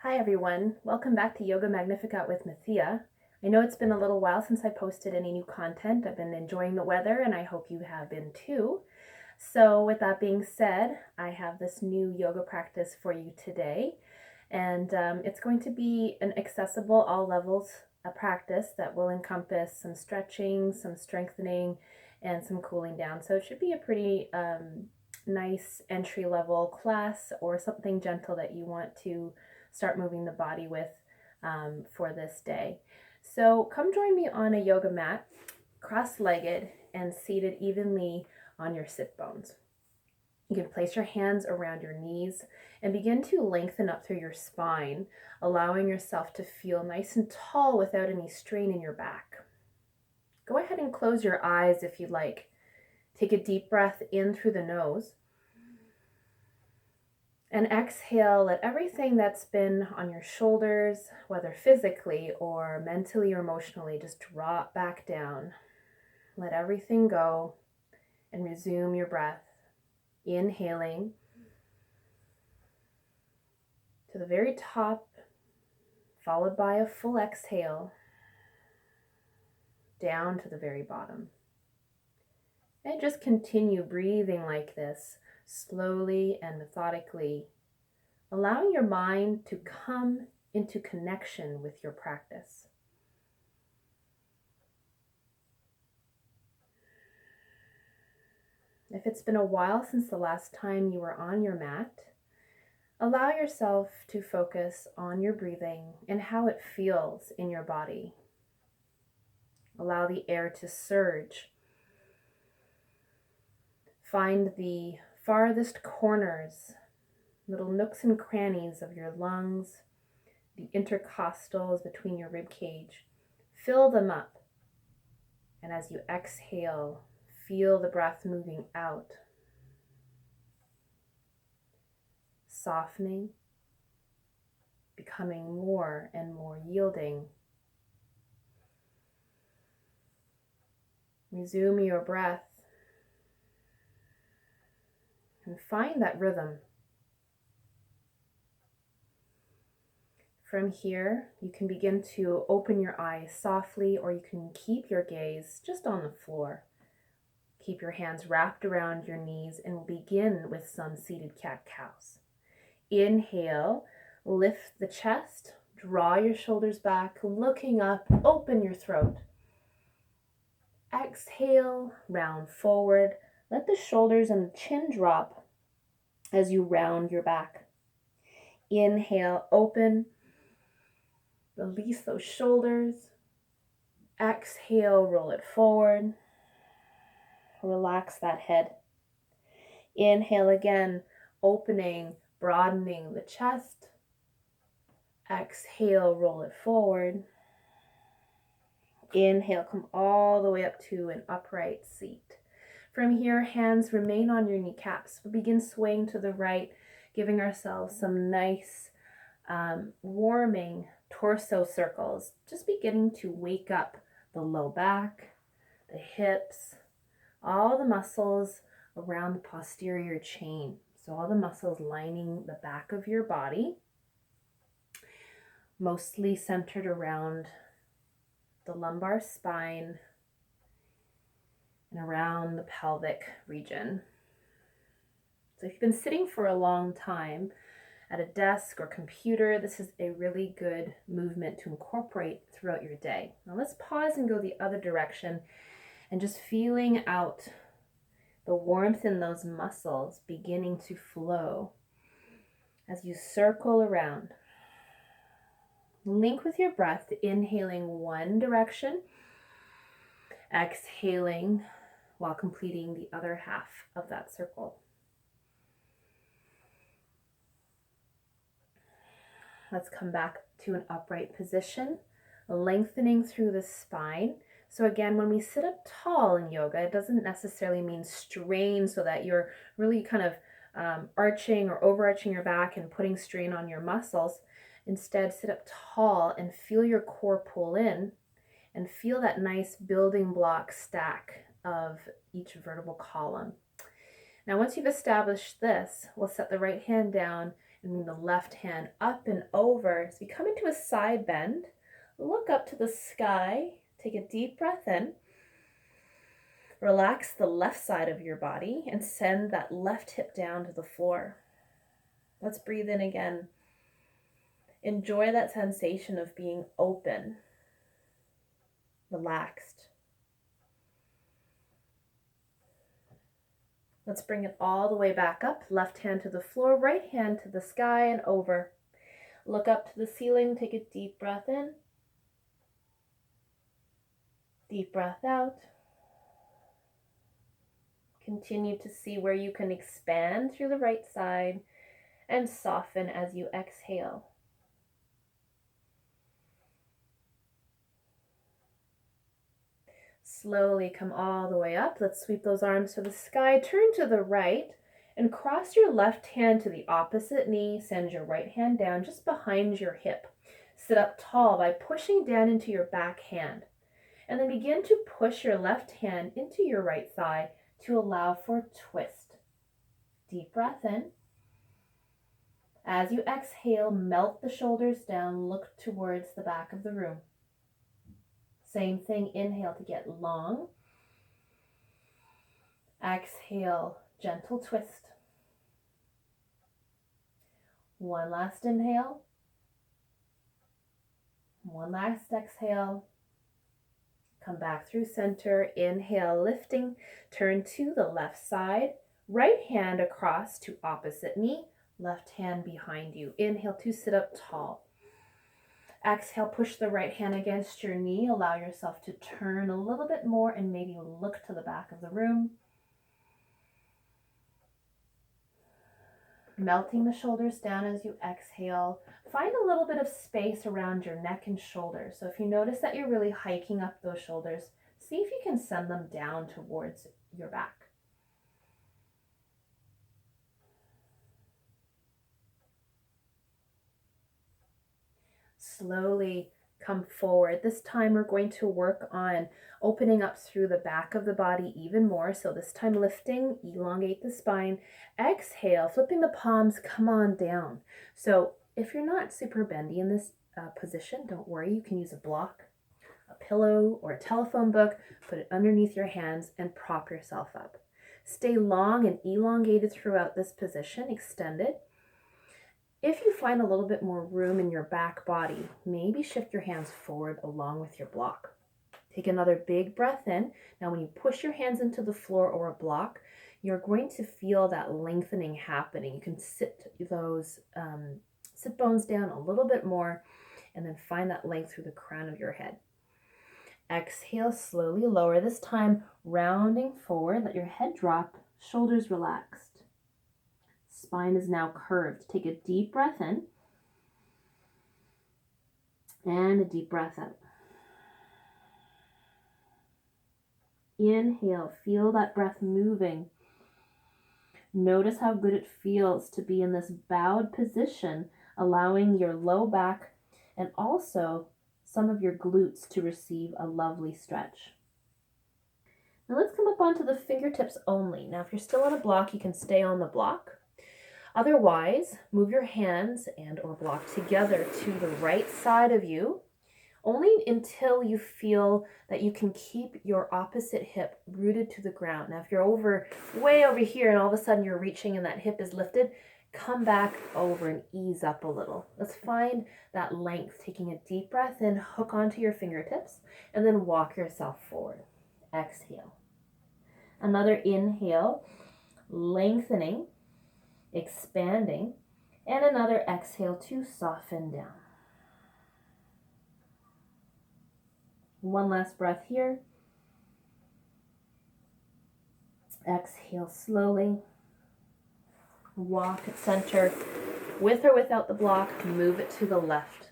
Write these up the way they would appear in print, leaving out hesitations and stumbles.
Hi everyone, welcome back to Yoga Magnificat with Mathia. I know it's been a little while since I posted any new content. I've been enjoying the weather and I hope you have been too. So with that being said, I have this new yoga practice for you today, and it's going to be an accessible all levels practice that will encompass some stretching, some strengthening, and some cooling down. So it should be a pretty nice entry level class or something gentle that you want to start moving the body with for this day. So come join me on a yoga mat, cross-legged and seated evenly on your sit bones. You can place your hands around your knees and begin to lengthen up through your spine, allowing yourself to feel nice and tall without any strain in your back. Go ahead and close your eyes if you'd like. Take a deep breath in through the nose. And exhale, let everything that's been on your shoulders, whether physically or mentally or emotionally, just drop back down. Let everything go and resume your breath. Inhaling to the very top, followed by a full exhale down to the very bottom. And just continue breathing like this, slowly and methodically, allowing your mind to come into connection with your practice. If it's been a while since the last time you were on your mat, allow yourself to focus on your breathing and how it feels in your body. Allow the air to surge. Find the farthest corners, little nooks and crannies of your lungs, the intercostals between your rib cage. Fill them up. And as you exhale, feel the breath moving out, softening, becoming more and more yielding. Resume your breath and find that rhythm. From here, you can begin to open your eyes softly, or you can keep your gaze just on the floor. Keep your hands wrapped around your knees and we'll begin with some seated cat-cows. Inhale, lift the chest, draw your shoulders back, looking up, open your throat. Exhale, round forward. Let the shoulders and the chin drop as you round your back. Inhale, open. Release those shoulders. Exhale, roll it forward. Relax that head. Inhale again, opening, broadening the chest. Exhale, roll it forward. Inhale, come all the way up to an upright seat. From here, hands remain on your kneecaps. We'll begin swaying to the right, giving ourselves some nice warming torso circles. Just beginning to wake up the low back, the hips, all the muscles around the posterior chain. So all the muscles lining the back of your body, mostly centered around the lumbar spine and around the pelvic region. So if you've been sitting for a long time at a desk or computer, this is a really good movement to incorporate throughout your day. Now let's pause and go the other direction and just feeling out the warmth in those muscles beginning to flow as you circle around. Link with your breath, inhaling one direction, exhaling while completing the other half of that circle. Let's come back to an upright position, lengthening through the spine. So again, when we sit up tall in yoga, it doesn't necessarily mean strain so that you're really kind of arching or overarching your back and putting strain on your muscles. Instead, sit up tall and feel your core pull in and feel that nice building block stack of each vertebral column. Now, once you've established this, we'll set the right hand down And the left hand up and over. As we come into a side bend, look up to the sky. Take a deep breath in. Relax the left side of your body and send that left hip down to the floor. Let's breathe in again. Enjoy that sensation of being open, relaxed. Let's bring it all the way back up. Left hand to the floor, right hand to the sky and over. Look up to the ceiling, take a deep breath in. Deep breath out. Continue to see where you can expand through the right side and soften as you exhale. Slowly come all the way up. Let's sweep those arms to the sky. Turn to the right and cross your left hand to the opposite knee. Send your right hand down just behind your hip. Sit up tall by pushing down into your back hand. And then begin to push your left hand into your right thigh to allow for a twist. Deep breath in. As you exhale, melt the shoulders down. Look towards the back of the room. Same thing, inhale to get long. Exhale, gentle twist. One last inhale. One last exhale. Come back through center. Inhale, lifting. Turn to the left side. Right hand across to opposite knee. Left hand behind you. Inhale to sit up tall. Exhale, push the right hand against your knee. Allow yourself to turn a little bit more and maybe look to the back of the room. Melting the shoulders down as you exhale. Find a little bit of space around your neck and shoulders. So if you notice that you're really hiking up those shoulders, see if you can send them down towards your back. Slowly come forward. This time we're going to work on opening up through the back of the body even more. So this time lifting, elongate the spine. Exhale, flipping the palms, come on down. So if you're not super bendy in this position, don't worry. You can use a block, a pillow, or a telephone book. Put it underneath your hands and prop yourself up. Stay long and elongated throughout this position, extended. If you find a little bit more room in your back body, maybe shift your hands forward along with your block. Take another big breath in. Now when you push your hands into the floor or a block, you're going to feel that lengthening happening. You can sit those sit bones down a little bit more and then find that length through the crown of your head. Exhale, slowly lower, this time rounding forward. Let your head drop, shoulders relaxed. Spine is now curved. Take a deep breath in and a deep breath out. Inhale, feel that breath moving. Notice how good it feels to be in this bowed position, allowing your low back and also some of your glutes to receive a lovely stretch. Now let's come up onto the fingertips only. Now if you're still on a block, you can stay on the block. Otherwise, move your hands and or block together to the right side of you, only until you feel that you can keep your opposite hip rooted to the ground. Now, if you're way over here and all of a sudden you're reaching and that hip is lifted, come back over and ease up a little. Let's find that length, taking a deep breath in, hook onto your fingertips, and then walk yourself forward. Exhale. Another inhale, lengthening, expanding, and another exhale to soften down. One last breath here. Exhale slowly. Walk at center with or without the block. Move it to the left.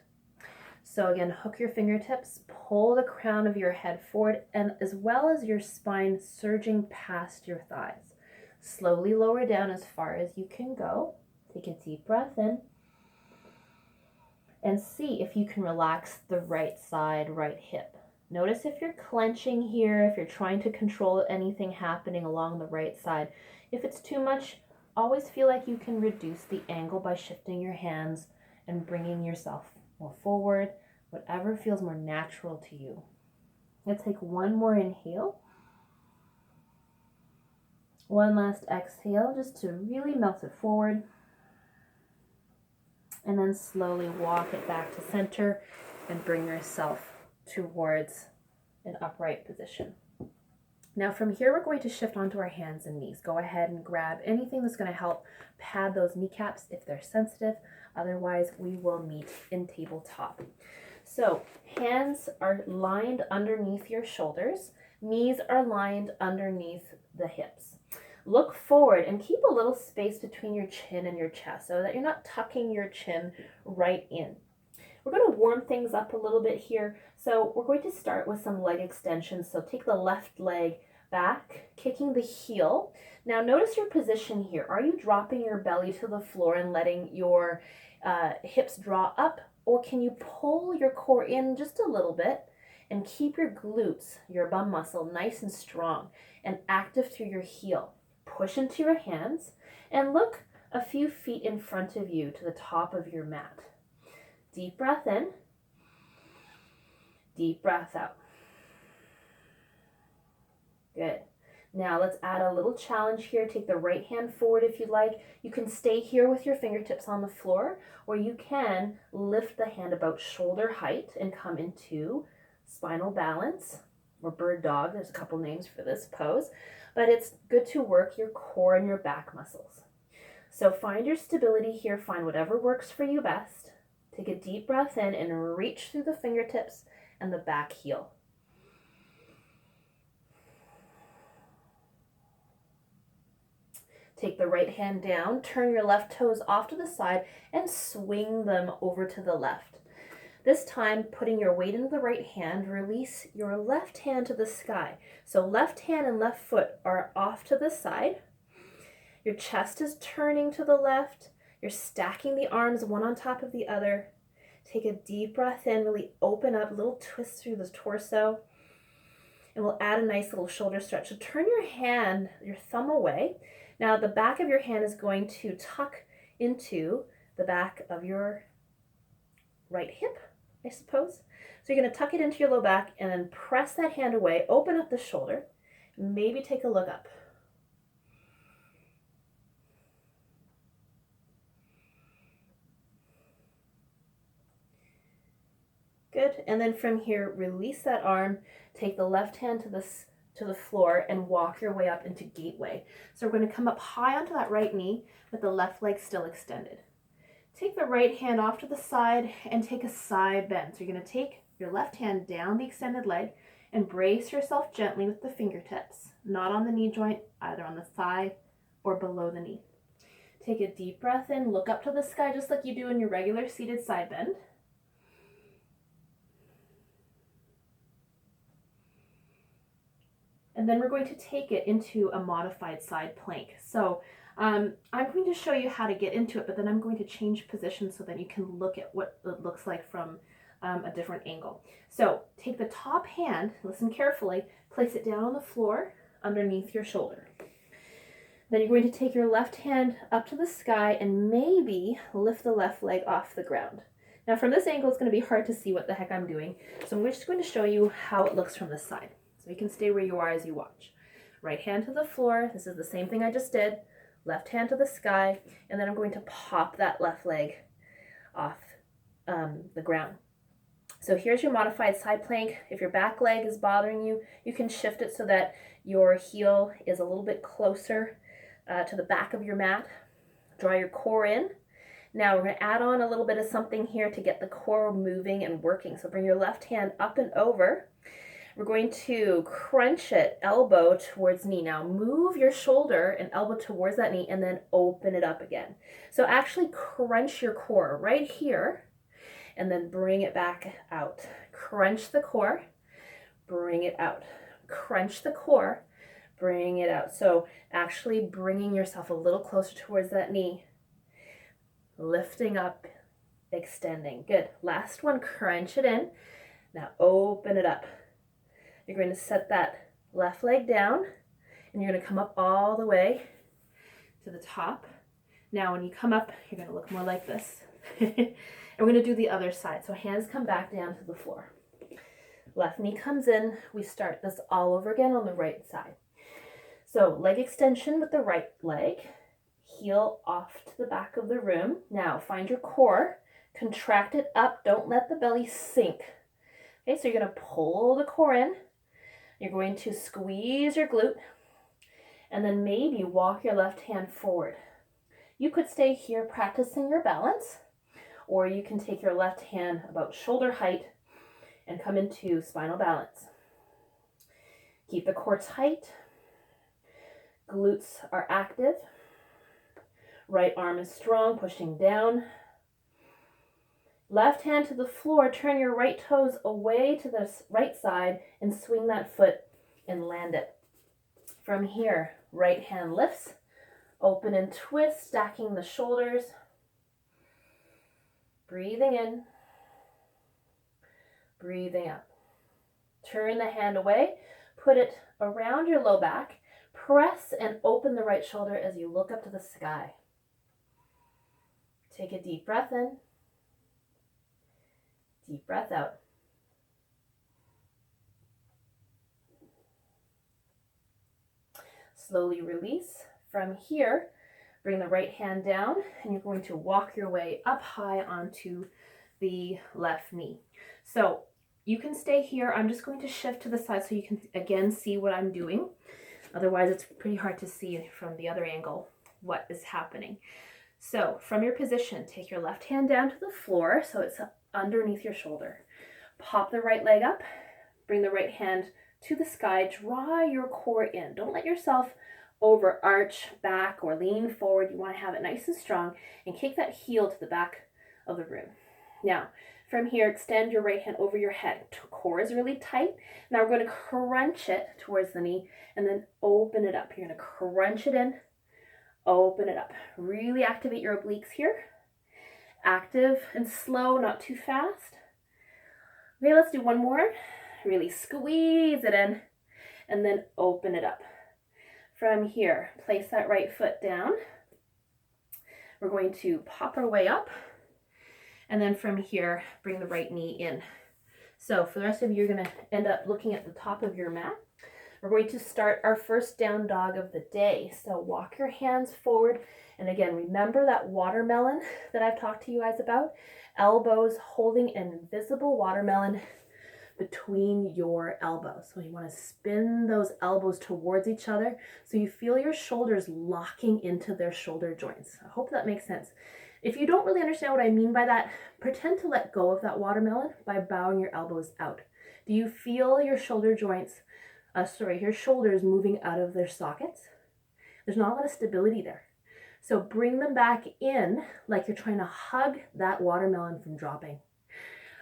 So again, hook your fingertips, pull the crown of your head forward, and as well as your spine surging past your thighs. Slowly lower down as far as you can go. Take a deep breath in. And see if you can relax the right side, right hip. Notice if you're clenching here, if you're trying to control anything happening along the right side. If it's too much, always feel like you can reduce the angle by shifting your hands and bringing yourself more forward, whatever feels more natural to you. Let's take one more inhale. One last exhale just to really melt it forward. And then slowly walk it back to center and bring yourself towards an upright position. Now from here, we're going to shift onto our hands and knees. Go ahead and grab anything that's going to help pad those kneecaps if they're sensitive. Otherwise, we will meet in tabletop. So hands are lined underneath your shoulders. Knees are lined underneath the hips. Look forward and keep a little space between your chin and your chest so that you're not tucking your chin right in. We're going to warm things up a little bit here. So we're going to start with some leg extensions. So take the left leg back, kicking the heel. Now notice your position here. Are you dropping your belly to the floor and letting your hips draw up? Or can you pull your core in just a little bit and keep your glutes, your bum muscle, nice and strong and active through your heel? Push into your hands and look a few feet in front of you to the top of your mat. Deep breath in, deep breath out. Good. Now let's add a little challenge here. Take the right hand forward if you like. You can stay here with your fingertips on the floor, or you can lift the hand about shoulder height and come into spinal balance or bird dog. There's a couple names for this pose, but it's good to work your core and your back muscles. So find your stability here. Find whatever works for you best. Take a deep breath in and reach through the fingertips and the back heel. Take the right hand down, turn your left toes off to the side and swing them over to the left. This time, putting your weight into the right hand, release your left hand to the sky. So left hand and left foot are off to the side. Your chest is turning to the left. You're stacking the arms one on top of the other. Take a deep breath in, really open up, a little twist through the torso. And we'll add a nice little shoulder stretch. So turn your hand, your thumb away. Now the back of your hand is going to tuck into the back of your right hip, I suppose. So you're going to tuck it into your low back and then press that hand away, open up the shoulder, maybe take a look up. Good, and then from here, release that arm, take the left hand to the floor and walk your way up into gateway. So we're going to come up high onto that right knee with the left leg still extended. Take the right hand off to the side and take a side bend. So you're going to take your left hand down the extended leg and brace yourself gently with the fingertips, not on the knee joint, either on the thigh or below the knee. Take a deep breath in, look up to the sky just like you do in your regular seated side bend. And then we're going to take it into a modified side plank. So I'm going to show you how to get into it, but then I'm going to change positions so that you can look at what it looks like from a different angle. So take the top hand, listen carefully, place it down on the floor underneath your shoulder. Then you're going to take your left hand up to the sky and maybe lift the left leg off the ground. Now from this angle, it's going to be hard to see what the heck I'm doing. So I'm just going to show you how it looks from this side. So you can stay where you are as you watch. Right hand to the floor. This is the same thing I just did. Left hand to the sky. And then I'm going to pop that left leg off the ground. So here's your modified side plank. If your back leg is bothering you, you can shift it so that your heel is a little bit closer to the back of your mat. Draw your core in. Now we're going to add on a little bit of something here to get the core moving and working. So bring your left hand up and over. We're going to crunch it, elbow towards knee. Now move your shoulder and elbow towards that knee and then open it up again. So actually crunch your core right here and then bring it back out. Crunch the core, bring it out. Crunch the core, bring it out. So actually bringing yourself a little closer towards that knee. Lifting up, extending. Good. Last one, crunch it in. Now open it up. You're going to set that left leg down and you're going to come up all the way to the top. Now when you come up, you're going to look more like this. And we're going to do the other side. So hands come back down to the floor. Left knee comes in. We start this all over again on the right side. So leg extension with the right leg. Heel off to the back of the room. Now find your core. Contract it up. Don't let the belly sink. Okay, so you're going to pull the core in. You're going to squeeze your glute. And then maybe walk your left hand forward. You could stay here practicing your balance, or you can take your left hand about shoulder height and come into spinal balance. Keep the core tight. Glutes are active. Right arm is strong, pushing down. Left hand to the floor. Turn your right toes away to the right side and swing that foot and land it. From here, right hand lifts. Open and twist, stacking the shoulders. Breathing in. Breathing out. Turn the hand away. Put it around your low back. Press and open the right shoulder as you look up to the sky. Take a deep breath in. Deep breath out. Slowly release. From here, bring the right hand down and you're going to walk your way up high onto the left knee. So you can stay here. I'm just going to shift to the side so you can again see what I'm doing. Otherwise, it's pretty hard to see from the other angle what is happening. So from your position, take your left hand down to the floor so it's underneath your shoulder. Pop the right leg up, bring the right hand to the sky, draw your core in. Don't let yourself overarch back or lean forward. You want to have it nice and strong and kick that heel to the back of the room. Now, from here, extend your right hand over your head. Core is really tight. Now we're going to crunch it towards the knee and then open it up. You're going to crunch it in, open it up. Really activate your obliques here. Active and slow, not too fast. Okay, let's do one more. Really squeeze it in and then open it up. From here, place that right foot down. We're going to pop our way up. And then from here, bring the right knee in. So for the rest of you, you're going to end up looking at the top of your mat. We're going to start our first down dog of the day. So walk your hands forward. And again, remember that watermelon that I've talked to you guys about. Elbows holding an invisible watermelon between your elbows. So you want to spin those elbows towards each other so you feel your shoulders locking into their shoulder joints. I hope that makes sense. If you don't really understand what I mean by that, pretend to let go of that watermelon by bowing your elbows out. Do you feel your shoulder joints, your shoulders moving out of their sockets? There's not a lot of stability there. So bring them back in like you're trying to hug that watermelon from dropping.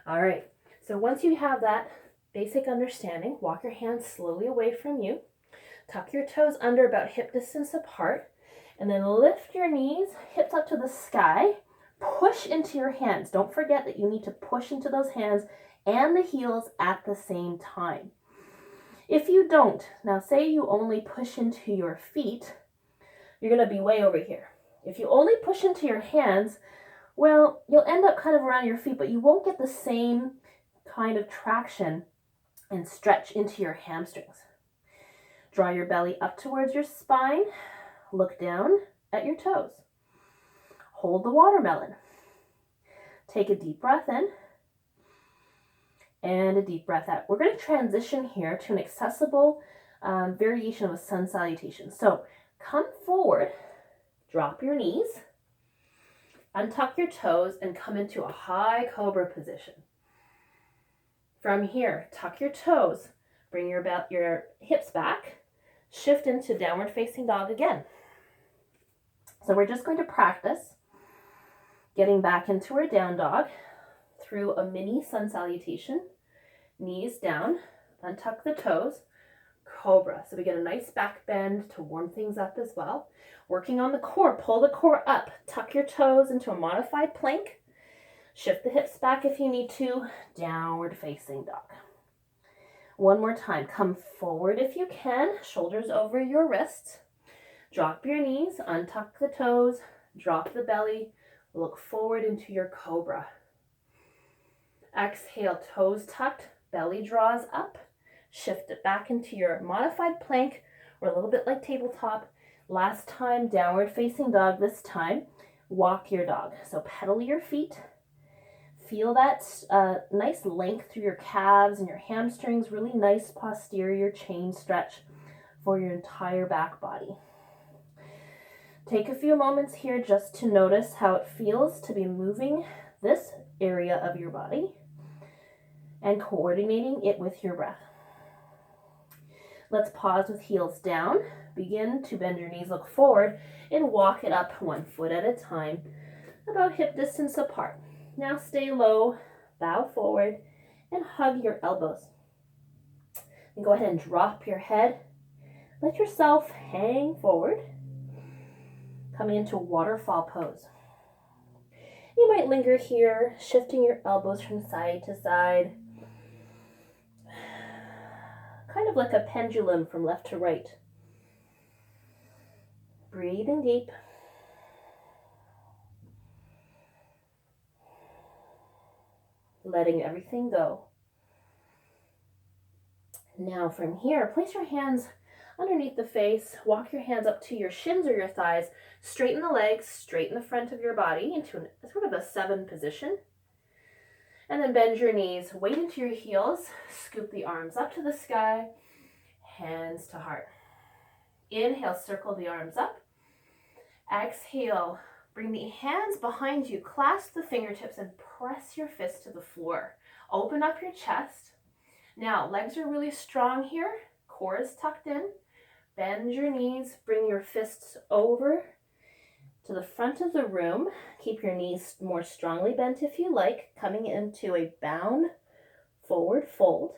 All right. So once you have that basic understanding, walk your hands slowly away from you. Tuck your toes under about hip distance apart. And then lift your knees, hips up to the sky. Push into your hands. Don't forget that you need to push into those hands and the heels at the same time. If you don't, now say you only push into your feet, you're going to be way over here. If you only push into your hands, well, you'll end up kind of around your feet, but you won't get the same kind of traction and stretch into your hamstrings. Draw your belly up towards your spine. Look down at your toes. Hold the watermelon. Take a deep breath in and a deep breath out. We're going to transition here to an accessible variation of a sun salutation. So come forward, drop your knees, untuck your toes, and come into a high cobra position. From here, tuck your toes, bring your hips back, shift into downward facing dog again. So we're just going to practice getting back into our down dog through a mini sun salutation. Knees down, untuck the toes, cobra. So we get a nice back bend to warm things up as well. Working on the core, pull the core up, tuck your toes into a modified plank. Shift the hips back if you need to, downward facing dog. One more time, come forward if you can, shoulders over your wrists. Drop your knees, untuck the toes, drop the belly, look forward into your cobra. Exhale, toes tucked, belly draws up. Shift it back into your modified plank or a little bit like tabletop. Last time, downward facing dog. This time, walk your dog. So pedal your feet. Feel that nice length through your calves and your hamstrings. Really nice posterior chain stretch for your entire back body. Take a few moments here just to notice how it feels to be moving this area of your body and coordinating it with your breath. Let's pause with heels down. Begin to bend your knees, look forward, and walk it up 1 foot at a time, about hip distance apart. Now stay low, bow forward, and hug your elbows. And go ahead and drop your head. Let yourself hang forward, coming into waterfall pose. You might linger here, shifting your elbows from side to side, kind of like a pendulum from left to right. Breathing deep. Letting everything go. Now from here, place your hands underneath the face. Walk your hands up to your shins or your thighs. Straighten the legs, straighten the front of your body into sort of a 7 position. And then bend your knees, weight into your heels. Scoop the arms up to the sky. Hands to heart. Inhale, circle the arms up. Exhale, bring the hands behind you. Clasp the fingertips and press your fists to the floor. Open up your chest. Now, legs are really strong here. Core is tucked in. Bend your knees. Bring your fists over to the front of the room. Keep your knees more strongly bent if you like, coming into a bound forward fold.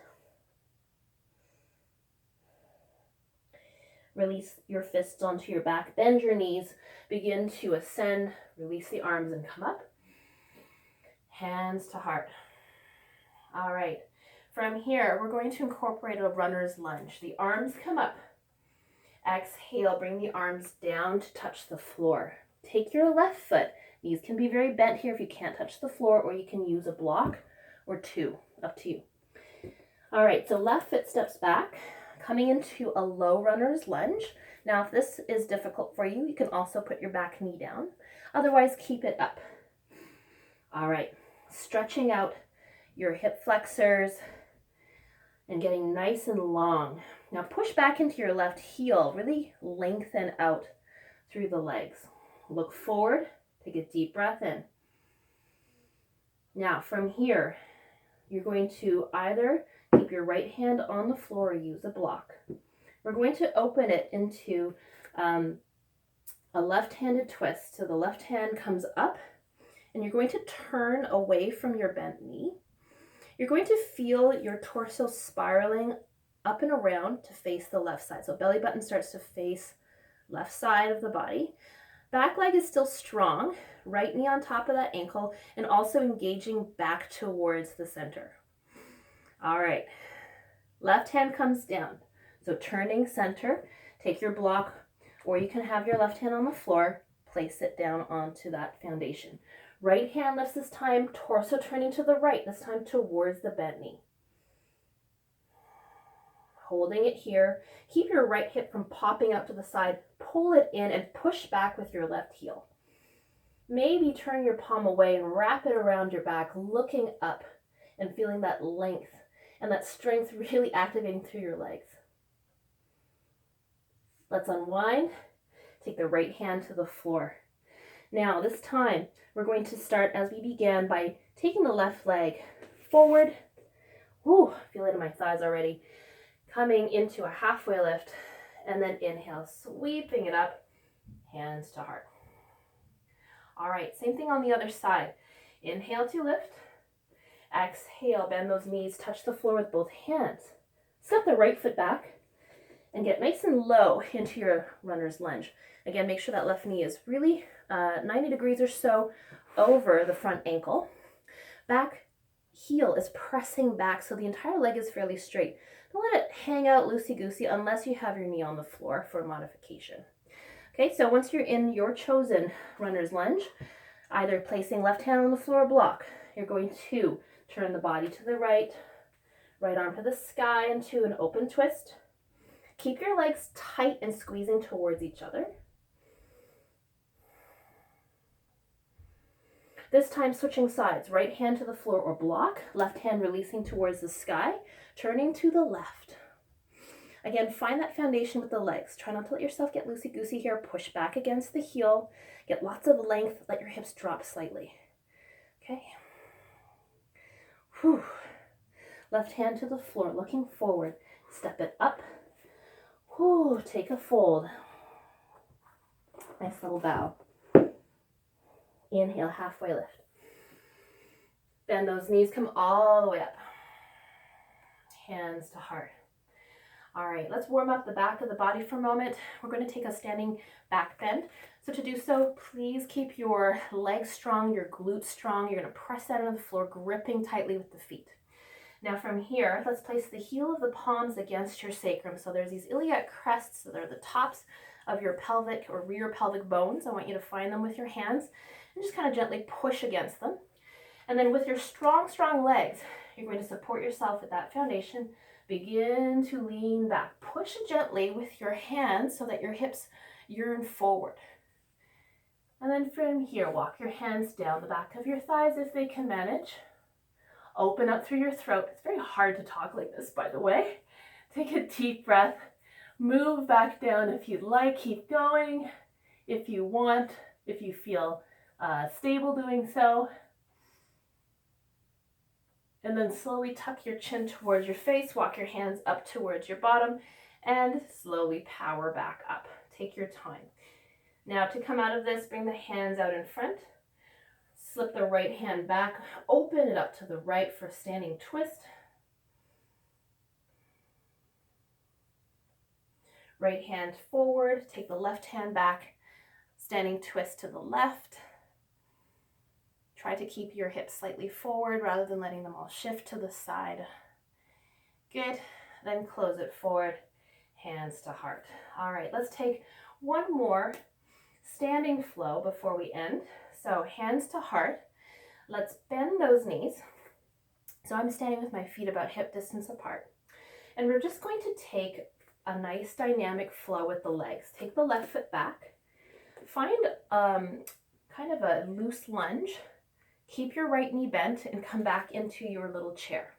Release your fists onto your back. Bend your knees. Begin to ascend. Release the arms and come up. Hands to heart. All right. From here, we're going to incorporate a runner's lunge. The arms come up. Exhale, bring the arms down to touch the floor. Take your left foot. Knees can be very bent here if you can't touch the floor, or you can use a block or 2, up to you. All right, so left foot steps back, coming into a low runner's lunge. Now, if this is difficult for you, you can also put your back knee down. Otherwise, keep it up. All right, stretching out your hip flexors and getting nice and long. Now push back into your left heel. Really lengthen out through the legs. Look forward. Take a deep breath in. Now from here, you're going to either keep your right hand on the floor or use a block. We're going to open it into a left-handed twist. So the left hand comes up and you're going to turn away from your bent knee. You're going to feel your torso spiraling up and around to face the left side. So belly button starts to face left side of the body. Back leg is still strong, right knee on top of that ankle, and also engaging back towards the center. All right, left hand comes down. So turning center, take your block, or you can have your left hand on the floor, place it down onto that foundation. Right hand lifts this time, torso turning to the right, this time towards the bent knee. Holding it here. Keep your right hip from popping out to the side. Pull it in and push back with your left heel. Maybe turn your palm away and wrap it around your back, looking up and feeling that length and that strength really activating through your legs. Let's unwind. Take the right hand to the floor. Now, this time, we're going to start as we began by taking the left leg forward. Woo, feel it in my thighs already. Coming into a halfway lift, and then inhale, sweeping it up, hands to heart. All right, same thing on the other side. Inhale to lift. Exhale, bend those knees, touch the floor with both hands. Step the right foot back and get nice and low into your runner's lunge. Again, make sure that left knee is really 90 degrees or so over the front ankle. Back heel is pressing back, so the entire leg is fairly straight. Don't let it hang out loosey-goosey unless you have your knee on the floor for modification. Okay, so once you're in your chosen runner's lunge, either placing left hand on the floor block, you're going to turn the body to the right, right arm to the sky into an open twist. Keep your legs tight and squeezing towards each other. This time switching sides, right hand to the floor or block, left hand releasing towards the sky, turning to the left. Again, find that foundation with the legs. Try not to let yourself get loosey-goosey here. Push back against the heel. Get lots of length. Let your hips drop slightly. Okay. Whew. Left hand to the floor, looking forward. Step it up. Whew. Take a fold. Nice little bow. Inhale, halfway lift. Bend those knees, come all the way up. Hands to heart. All right, let's warm up the back of the body for a moment. We're going to take a standing back bend. So to do so, please keep your legs strong, your glutes strong. You're going to press that into the floor, gripping tightly with the feet. Now from here, let's place the heel of the palms against your sacrum. So there's these iliac crests that are the tops of your pelvic or rear pelvic bones. I want you to find them with your hands and just kind of gently push against them. And then with your strong legs, you're going to support yourself at that foundation. Begin to lean back. Push gently with your hands so that your hips yearn forward. And then from here, walk your hands down the back of your thighs if they can manage. Open up through your throat. It's very hard to talk like this, by the way. Take a deep breath. Move back down if you'd like. Keep going if you want, if you feel stable doing so. And then slowly tuck your chin towards your face, walk your hands up towards your bottom, and slowly power back up. Take your time. Now to come out of this, bring the hands out in front. Slip the right hand back, open it up to the right for a standing twist. Right hand forward, take the left hand back, standing twist to the left. Try to keep your hips slightly forward rather than letting them all shift to the side. Good. Then close it forward, hands to heart. All right, let's take one more standing flow before we end. So hands to heart. Let's bend those knees. So I'm standing with my feet about hip distance apart. And we're just going to take a nice dynamic flow with the legs. Take the left foot back. Find kind of a loose lunge. Keep your right knee bent and come back into your little chair.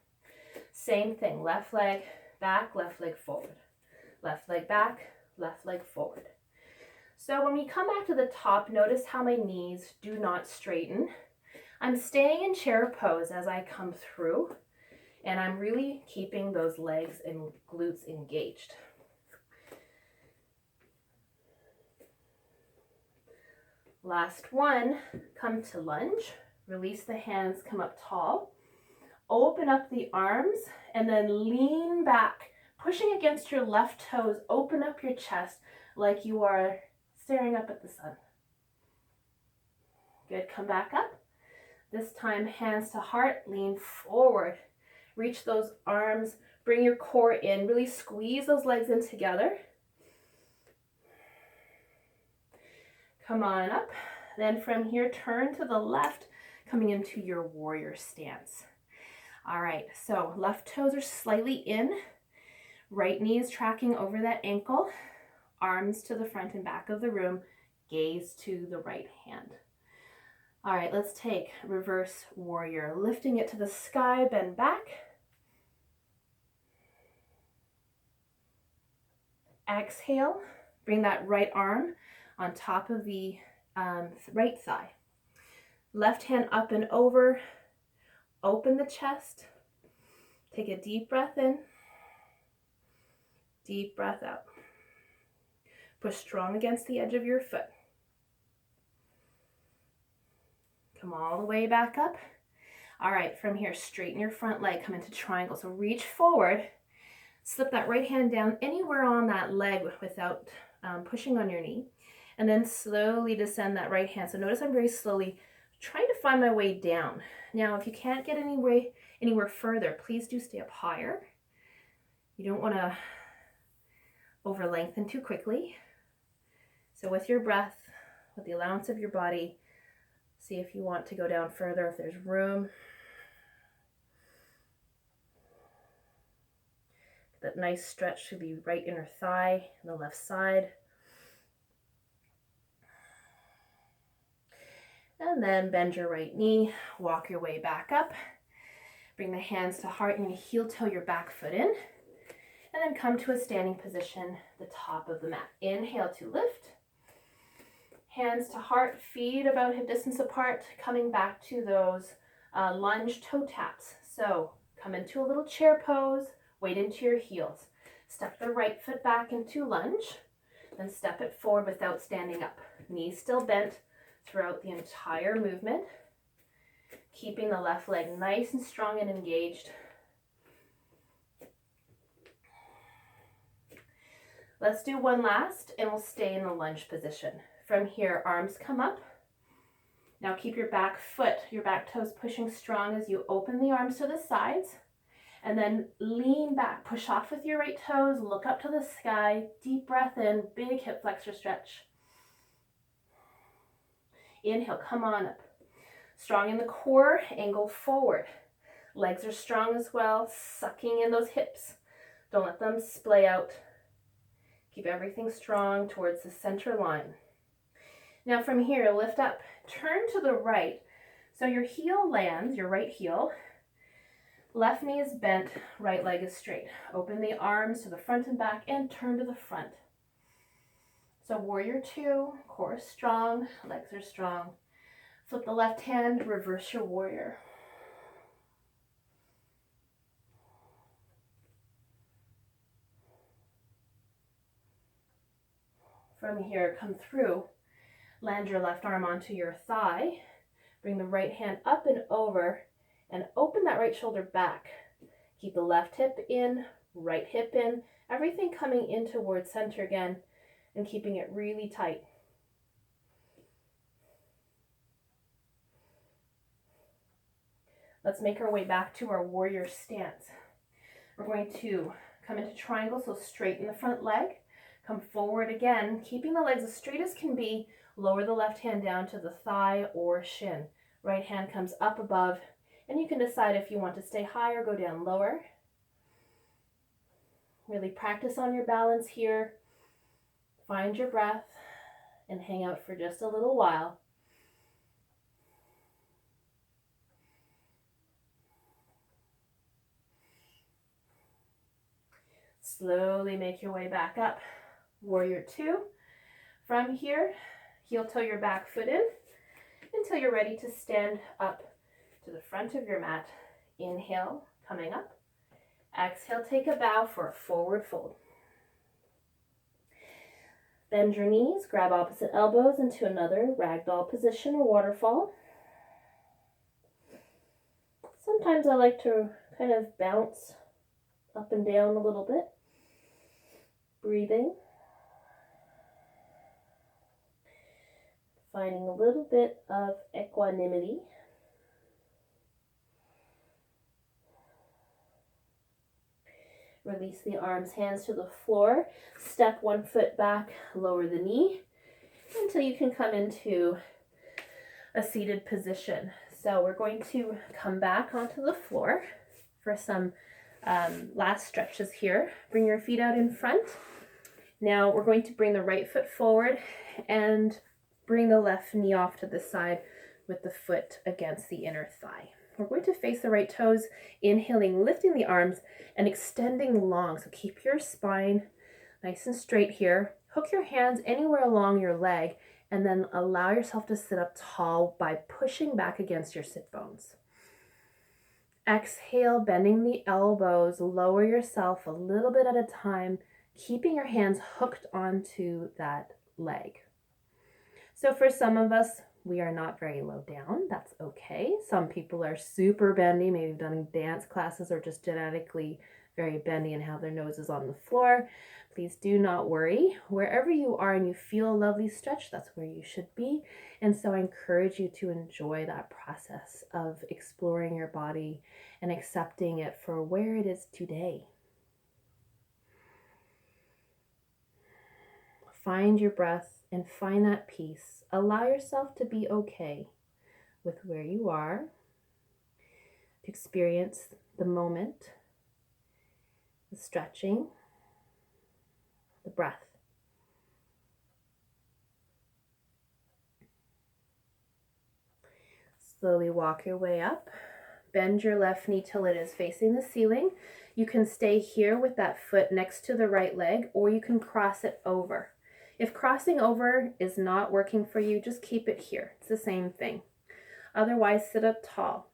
Same thing, left leg back, left leg forward. Left leg back, left leg forward. So when we come back to the top, notice how my knees do not straighten. I'm staying in chair pose as I come through, and I'm really keeping those legs and glutes engaged. Last one, come to lunge. Release the hands, come up tall. Open up the arms and then lean back, pushing against your left toes. Open up your chest like you are staring up at the sun. Good, come back up. This time, hands to heart, lean forward. Reach those arms, bring your core in, really squeeze those legs in together. Come on up. Then from here, turn to the left, coming into your warrior stance. All right, so left toes are slightly in, right knee is tracking over that ankle, arms to the front and back of the room, gaze to the right hand. All right, let's take reverse warrior, lifting it to the sky, bend back. Exhale, bring that right arm on top of the right thigh. Left hand up and over, open the chest. Take a deep breath in, deep breath out. Push strong against the edge of your foot. Come all the way back up. All right, from here, straighten your front leg, come into triangle. So reach forward, slip that right hand down anywhere on that leg without pushing on your knee, and then slowly descend that right hand. So notice I'm very slowly trying to find my way down. Now, if you can't get anywhere further, please do stay up higher. You don't want to over lengthen too quickly. So with your breath, with the allowance of your body, see if you want to go down further, if there's room. That nice stretch to the right inner thigh and the left side. And then bend your right knee, walk your way back up. Bring the hands to heart. You're going to heel toe your back foot in. And then come to a standing position, the top of the mat. Inhale to lift. Hands to heart, feet about hip distance apart, coming back to those lunge toe taps. So come into a little chair pose, weight into your heels. Step the right foot back into lunge, then step it forward without standing up. Knees still bent throughout the entire movement, keeping the left leg nice and strong and engaged. Let's do one last and we'll stay in the lunge position. From here, arms come up. Now keep your back foot, your back toes pushing strong as you open the arms to the sides. And then lean back, push off with your right toes, look up to the sky, deep breath in, big hip flexor stretch. Inhale, come on up. Strong in the core, angle forward. Legs are strong as well, sucking in those hips. Don't let them splay out. Keep everything strong towards the center line. Now from here, lift up, turn to the right. So your heel lands, your right heel. Left knee is bent, right leg is straight. Open the arms to the front and back and turn to the front. So warrior two, core is strong, legs are strong. Flip the left hand, reverse your warrior. From here, come through. Land your left arm onto your thigh. Bring the right hand up and over and open that right shoulder back. Keep the left hip in, right hip in, everything coming in towards center again and keeping it really tight. Let's make our way back to our warrior stance. We're going to come into triangle, so straighten the front leg. Come forward again, keeping the legs as straight as can be. Lower the left hand down to the thigh or shin. Right hand comes up above, and you can decide if you want to stay high or go down lower. Really practice on your balance here. Find your breath and hang out for just a little while. Slowly make your way back up. Warrior two. From here, heel toe your back foot in until you're ready to stand up to the front of your mat. Inhale, coming up. Exhale, take a bow for a forward fold. Bend your knees, grab opposite elbows into another ragdoll position or waterfall. Sometimes I like to kind of bounce up and down a little bit. Breathing. Finding a little bit of equanimity. Release the arms, hands to the floor. Step one foot back, lower the knee until you can come into a seated position. So we're going to come back onto the floor for some last stretches here. Bring your feet out in front. Now we're going to bring the right foot forward and bring the left knee off to the side with the foot against the inner thigh. We're going to face the right toes, inhaling, lifting the arms and extending long. So keep your spine nice and straight here. Hook your hands anywhere along your leg and then allow yourself to sit up tall by pushing back against your sit bones. Exhale, bending the elbows, lower yourself a little bit at a time, keeping your hands hooked onto that leg. So for some of us, we are not very low down. That's okay. Some people are super bendy, maybe done dance classes or just genetically very bendy and have their noses on the floor. Please do not worry. Wherever you are and you feel a lovely stretch, that's where you should be. And so I encourage you to enjoy that process of exploring your body and accepting it for where it is today. Find your breath and find that peace. Allow yourself to be okay with where you are, to experience the moment, the stretching, the breath. Slowly walk your way up. Bend your left knee till it is facing the ceiling. You can stay here with that foot next to the right leg, or you can cross it over. If crossing over is not working for you, just keep it here. It's the same thing. Otherwise, sit up tall.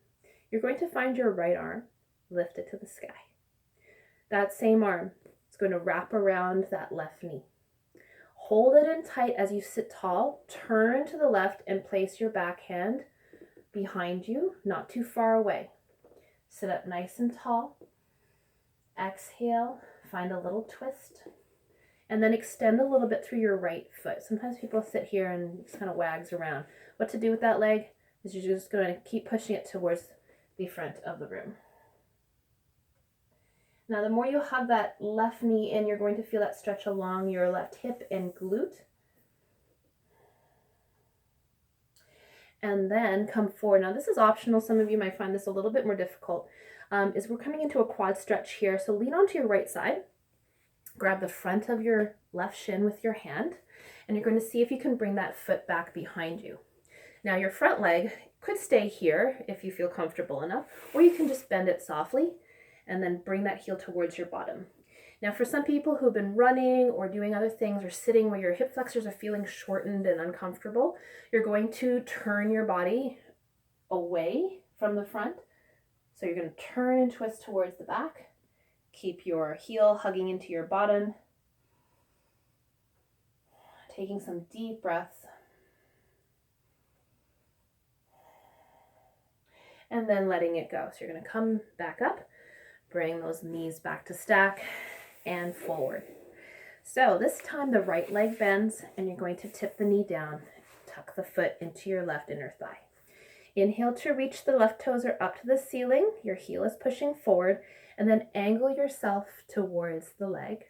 You're going to find your right arm, lift it to the sky. That same arm is going to wrap around that left knee. Hold it in tight as you sit tall. Turn to the left and place your back hand behind you, not too far away. Sit up nice and tall. Exhale, find a little twist, and then extend a little bit through your right foot. Sometimes people sit here and just kind of wags around. What to do with that leg is you're just going to keep pushing it towards the front of the room. Now, the more you hug that left knee in, you're going to feel that stretch along your left hip and glute. And then come forward. Now, this is optional. Some of you might find this a little bit more difficult. Is we're coming into a quad stretch here. So lean onto your right side. Grab the front of your left shin with your hand, and you're going to see if you can bring that foot back behind you. Now, your front leg could stay here if you feel comfortable enough, or you can just bend it softly and then bring that heel towards your bottom. Now, for some people who've been running or doing other things or sitting where your hip flexors are feeling shortened and uncomfortable, you're going to turn your body away from the front. So you're going to turn and twist towards the back. Keep your heel hugging into your bottom. Taking some deep breaths. And then letting it go. So you're going to come back up, bring those knees back to stack and forward. So this time the right leg bends and you're going to tip the knee down, tuck the foot into your left inner thigh. Inhale to reach the left toes are up to the ceiling. Your heel is pushing forward, and then angle yourself towards the leg.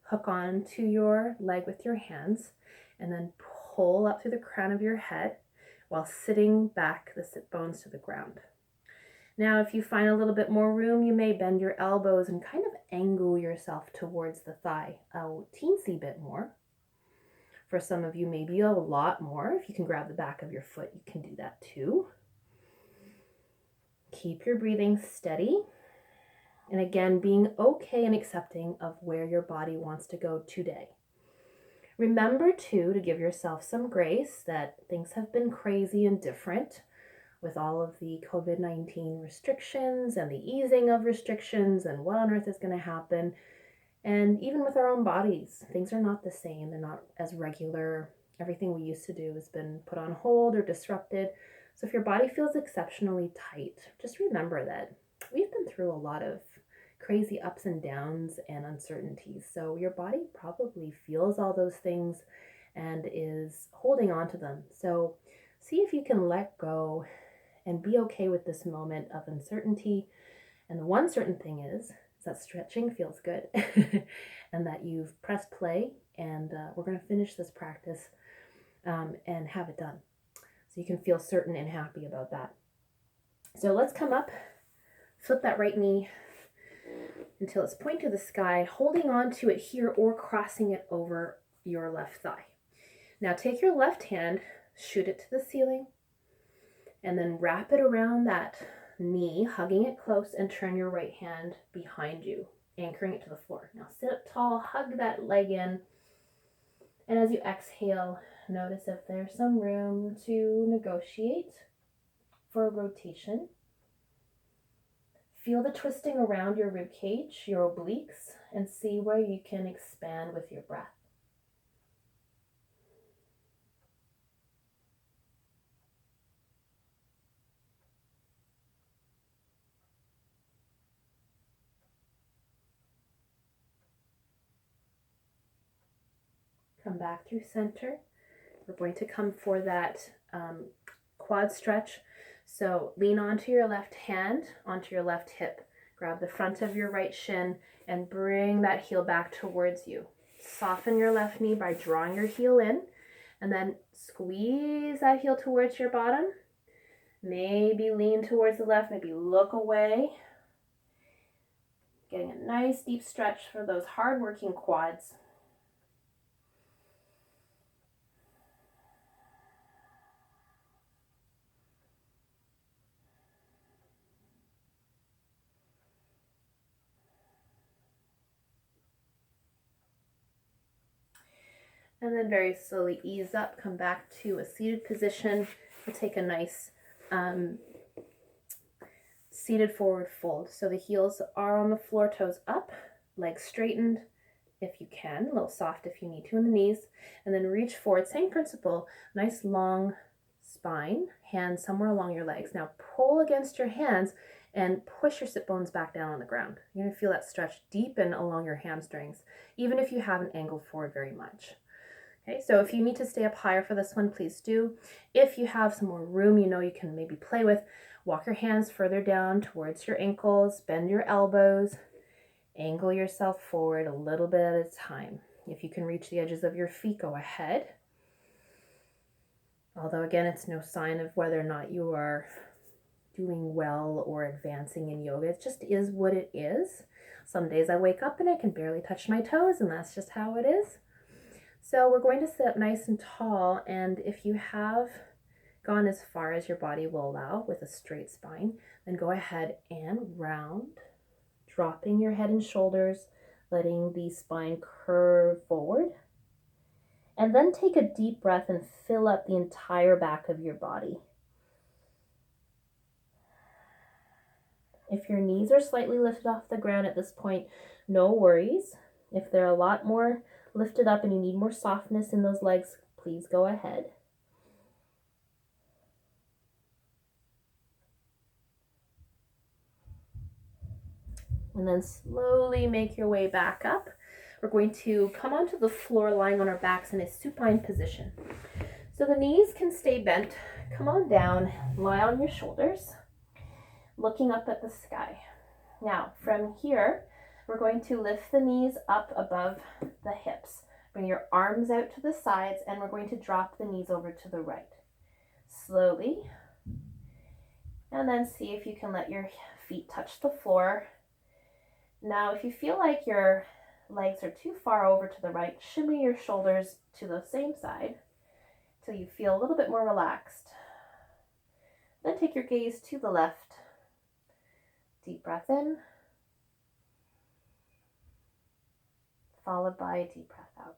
Hook on to your leg with your hands, and then pull up through the crown of your head while sitting back the sit bones to the ground. Now, if you find a little bit more room, you may bend your elbows and kind of angle yourself towards the thigh a teensy bit more. For some of you, maybe a lot more. If you can grab the back of your foot, you can do that too. Keep your breathing steady. And again, being okay and accepting of where your body wants to go today. Remember too, to give yourself some grace that things have been crazy and different with all of the COVID-19 restrictions and the easing of restrictions and what on earth is going to happen. And even with our own bodies, things are not the same. They're not as regular. Everything we used to do has been put on hold or disrupted. So if your body feels exceptionally tight, just remember that we've been through a lot of crazy ups and downs and uncertainties. So your body probably feels all those things and is holding on to them. So see if you can let go and be okay with this moment of uncertainty. And the one certain thing is that stretching feels good and that you've pressed play, and we're going to finish this practice and have it done. So you can feel certain and happy about that. So let's come up, flip that right knee until it's pointing to the sky, holding on to it here or crossing it over your left thigh. Now take your left hand, shoot it to the ceiling, and then wrap it around that knee, hugging it close, and turn your right hand behind you, anchoring it to the floor. Now sit up tall, hug that leg in, and as you exhale, notice if there's some room to negotiate for a rotation. Feel the twisting around your rib cage, your obliques, and see where you can expand with your breath. Come back through center. We're going to come for that quad stretch. So lean onto your left hand, onto your left hip. Grab the front of your right shin and bring that heel back towards you. Soften your left knee by drawing your heel in, And then squeeze that heel towards your bottom. Maybe lean towards the left, maybe look away. Getting a nice deep stretch for those hard-working quads. And then very slowly ease up, come back to a seated position. We'll take a nice seated forward fold. So the heels are on the floor, toes up, legs straightened if you can, a little soft if you need to in the knees, and then reach forward. Same principle, nice long spine, hands somewhere along your legs. Now pull against your hands and push your sit bones back down on the ground. You're gonna feel that stretch deepen along your hamstrings, even if you haven't angled forward very much. Okay, so if you need to stay up higher for this one, please do. If you have some more room, you know, you can maybe play with, walk your hands further down towards your ankles, bend your elbows, angle yourself forward a little bit at a time. If you can reach the edges of your feet, go ahead. Although again, it's no sign of whether or not you are doing well or advancing in yoga. It just is what it is. Some days I wake up and I can barely touch my toes, and that's just how it is. So we're going to sit up nice and tall, and if you have gone as far as your body will allow with a straight spine, then go ahead and round, dropping your head and shoulders, letting the spine curve forward. And then take a deep breath and fill up the entire back of your body. If your knees are slightly lifted off the ground at this point, no worries. If they're a lot more lifted up and you need more softness in those legs, please go ahead. And then slowly make your way back up. We're going to come onto the floor lying on our backs in a supine position. So the knees can stay bent. Come on down, lie on your shoulders, looking up at the sky. Now, from here, we're going to lift the knees up above the hips. Bring your arms out to the sides, and we're going to drop the knees over to the right. Slowly. And then see if you can let your feet touch the floor. Now, if you feel like your legs are too far over to the right, shimmy your shoulders to the same side till you feel a little bit more relaxed. Then take your gaze to the left. Deep breath in, followed by a deep breath out.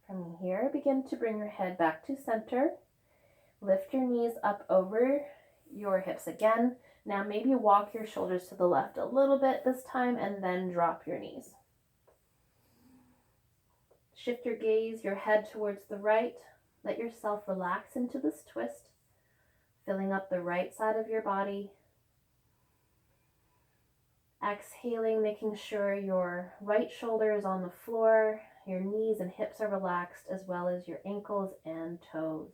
From here, begin to bring your head back to center. Lift your knees up over your hips again. Now maybe walk your shoulders to the left a little bit this time and then drop your knees. Shift your gaze, your head towards the right. Let yourself relax into this twist, filling up the right side of your body. Exhaling, making sure your right shoulder is on the floor, your knees and hips are relaxed, as well as your ankles and toes.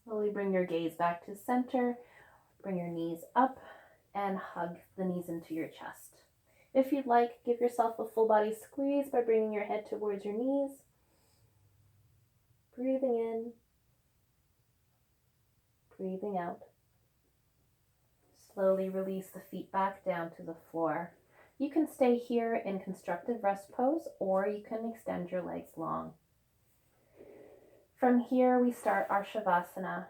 Slowly bring your gaze back to center. Bring your knees up and hug the knees into your chest. If you'd like, give yourself a full body squeeze by bringing your head towards your knees. Breathing in, breathing out. Slowly release the feet back down to the floor. You can stay here in constructive rest pose, or you can extend your legs long. From here, we start our Savasana.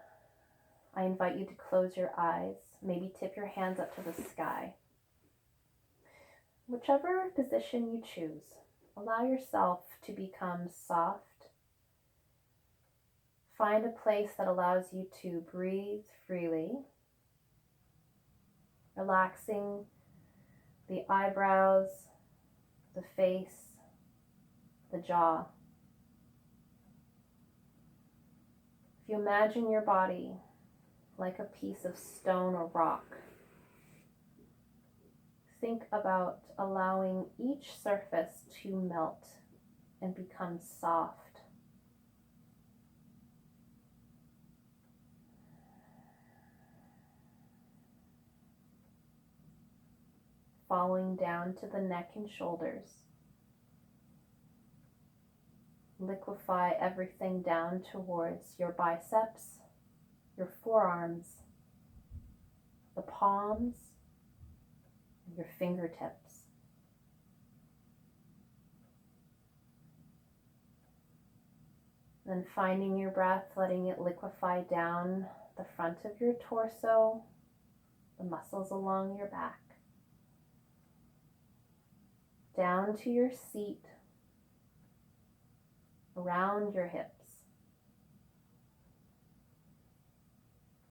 I invite you to close your eyes, maybe tip your hands up to the sky. Whichever position you choose, allow yourself to become soft. Find a place that allows you to breathe freely, relaxing the eyebrows, the face, the jaw. If you imagine your body like a piece of stone or rock, think about allowing each surface to melt and become soft. Following down to the neck and shoulders. Liquefy everything down towards your biceps, your forearms, the palms, your fingertips. Then finding your breath, letting it liquefy down the front of your torso, the muscles along your back, down to your seat, around your hips.